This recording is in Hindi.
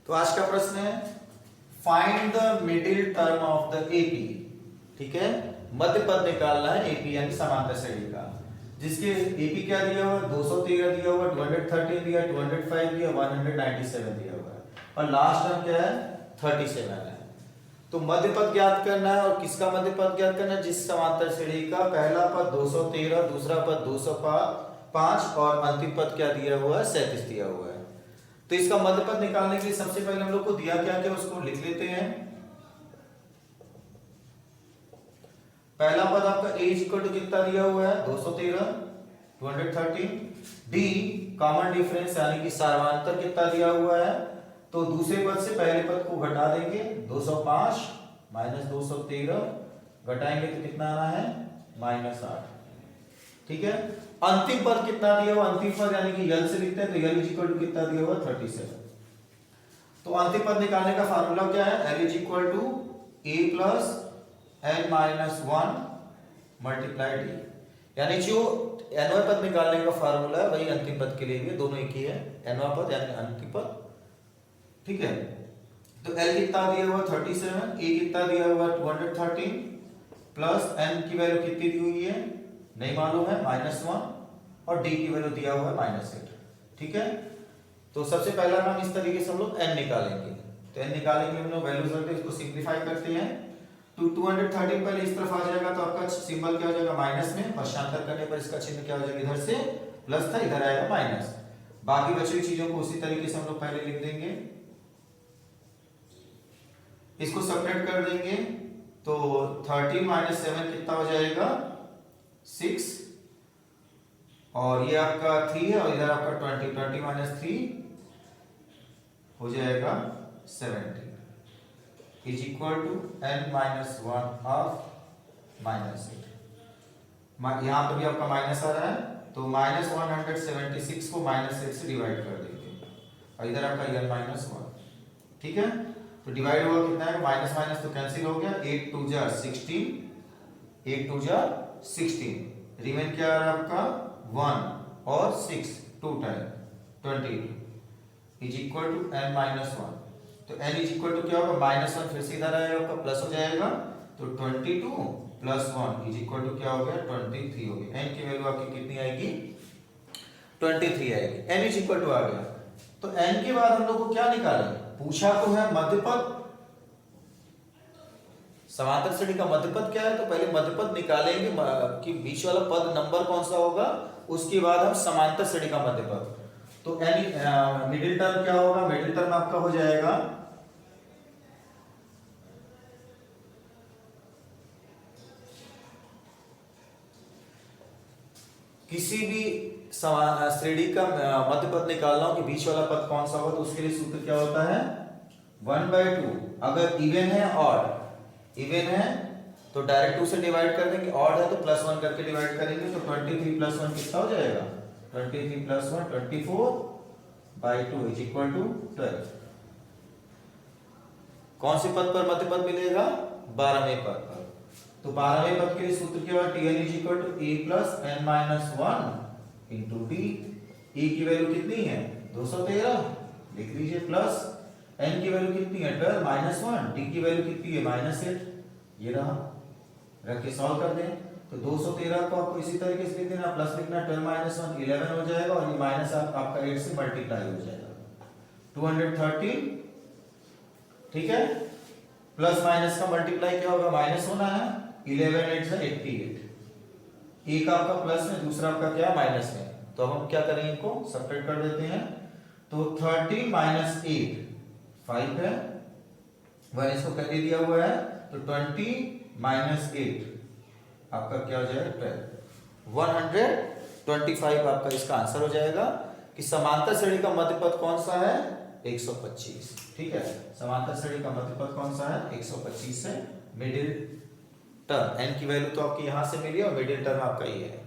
तो आज का प्रश्न है find the middle term of the AP. ठीक है, मध्य पद निकालना है एपी यानी समांतर श्रेणी का, जिसके एपी क्या दिया हुआ है 213 दिया हुआ, 213 दिया, 205 दिया, 197 दिया हुआ है और लास्ट टर्म क्या है 37 है। तो मध्य पद ज्ञात करना है और किसका मध्य पद ज्ञात करना है, जिस समांतर श्रेणी का पहला पद 213, दूसरा पद 205 और अंतिम पद क्या दिया हुआ है 37 दिया हुआ है। तो इसका मध्य पद निकालने के लिए सबसे पहले हम लोग को दिया क्या क्या उसको लिख लेते हैं। पहला पद आपका a इक्वल टू कितना दिया हुआ है 213, 213, d कॉमन डिफरेंस यानी कि सार्वंतर कितना दिया हुआ है, तो दूसरे पद से पहले पद को घटा देंगे 205 माइनस 213 घटाएंगे तो कितना आना है -8। ठीक है, अंतिम पद कितना दिया हुआ, अंतिम पद यानी कि यल से लिखते हैं तो यल इक्वल टू कितना दिया हुआ 37। तो अंतिम पद निकालने का फार्मूला क्या है, l is equal to a plus n minus 1 multiply d, यानी जो nवां पद निकालने का फार्मूला है वही अंतिम पद के लिए भी, दोनों एक ही है, nवां पद यानी अंतिम पद। ठीक है, तो l कितना दिया हुआ 37, a कितना दिया हुआ 213 प्लस n की वैल्यू कितनी दी हुई है नहीं मालूम है -1 और d की वैल्यू दिया हुआ है -8। ठीक है, तो सबसे पहला काम इस तरीके से हम लोग n निकालेंगे। तो n निकालने के लिए हम लोग वैल्यूज रखते हैं, इसको सिंपलीफाई करते हैं। तो 213 पहले इस तरफ आ जाएगा तो आपका सिंबल क्या हो जाएगा माइनस में, पश्चांतर करने पर इसका चिन्ह क्या हो जाएगा इधर से प्लस था इधर आएगा माइनस। बाकी बची हुई चीजों को उसी तरीके से हम लोग पहले लिख देंगे, इसको सेपरेट कर देंगे तो 13 माइनस 7 कितना हो जाएगा 6 और ये आपका 3 है और इधर आपका 20 माइनस 3 हो जाएगा 70 is equal to n minus 1 half -8। यहां पर भी आपका माइनस आ रहा है तो -176 को -8 से डिवाइड कर देंगे और इधर आपका n माइनस 1। ठीक है, तो डिवाइड हुआ कितना है माइनस माइनस तो कैंसिल हो गया, 8 2 जा 16, 8 2 जा 16, रिमेन क्या आ रहा है आपका 1 और 6 2 time 22 is equal to n minus 1। तो n इज इक्वल टू क्या होगा -1 फिर से इधर आएगा आपका प्लस हो जाएगा तो 22 प्लस 1 इज इक्वल टू क्या हो गया 23 हो गया। n की वैल्यू आपकी कितनी आएगी 23 आएगी, n इज इक्वल टू आ गया। तो n के बाद हम लोग को क्या निकालेंगे, पूछा तो है मध्य पद, समांतर श्रेणी का मध्य पद क्या है, तो पहले मध्य पद निकालेंगे कि बीच वाला पद नंबर कौन सा होगा, उसके बाद हम समांतर श्रेणी का मध्य पद। तो मिडिल टर्म क्या होगा, मिडिल टर्म आपका हो जाएगा किसी भी श्रेणी का मध्य पद निकालना हो कि बीच वाला पद कौन सा होगा, तो उसके लिए सूत्र क्या होता है 1/2। अगर इवन है और इवन है तो डायरेक्ट 2 से डिवाइड कर देंगे, ऑड है तो +1 करके डिवाइड करेंगे तो 23 + 1 कितना हो जाएगा 23 + 1 24/2 इज इक्वल टू 12। कौन से पद पर मध्य पद मिलेगा 12वें पद पर। तो 12वें पद के लिए सूत्र क्या होगा tn is equal to a plus n minus 1 into d। e की वैल्यू कितनी है 213 लिख लीजिए, प्लस n की वैल्यू कितनी है 12 माइनस 1, d की वैल्यू कितनी है -8, ये रहा, रख के सॉल्व कर दें तो 213 को आपको इसी तरीके से लिख देना, प्लस लिखना 12 माइनस 1 11 हो जाएगा और ये माइनस आपका 8 से मल्टीप्लाई हो जाएगा 213। ठीक है, प्लस माइनस का मल्टीप्लाई क्या होगा माइनस होना है, 11 8 से 88, एक आपका प्लस में दूसरा आपका क्या माइनस में, तो अब हम क्या करेंगे इनको सेपरेट कर देते हैं। तो 13 माइनस 8 5 है, 1 इसको करके दिया हुआ है तो 20 माइनस 8 आपका क्या हो जाएगा 12 125 आपका इसका आंसर हो जाएगा कि समांतर श्रेणी का मध्य पद कौन सा है 125। ठीक है, समांतर श्रेणी का मध्य पद कौन सा है 125 है। मिडिल टर्म n की वैल्यू तो आपकी यहां से मिली और मिडिल टर्म आपका ये है।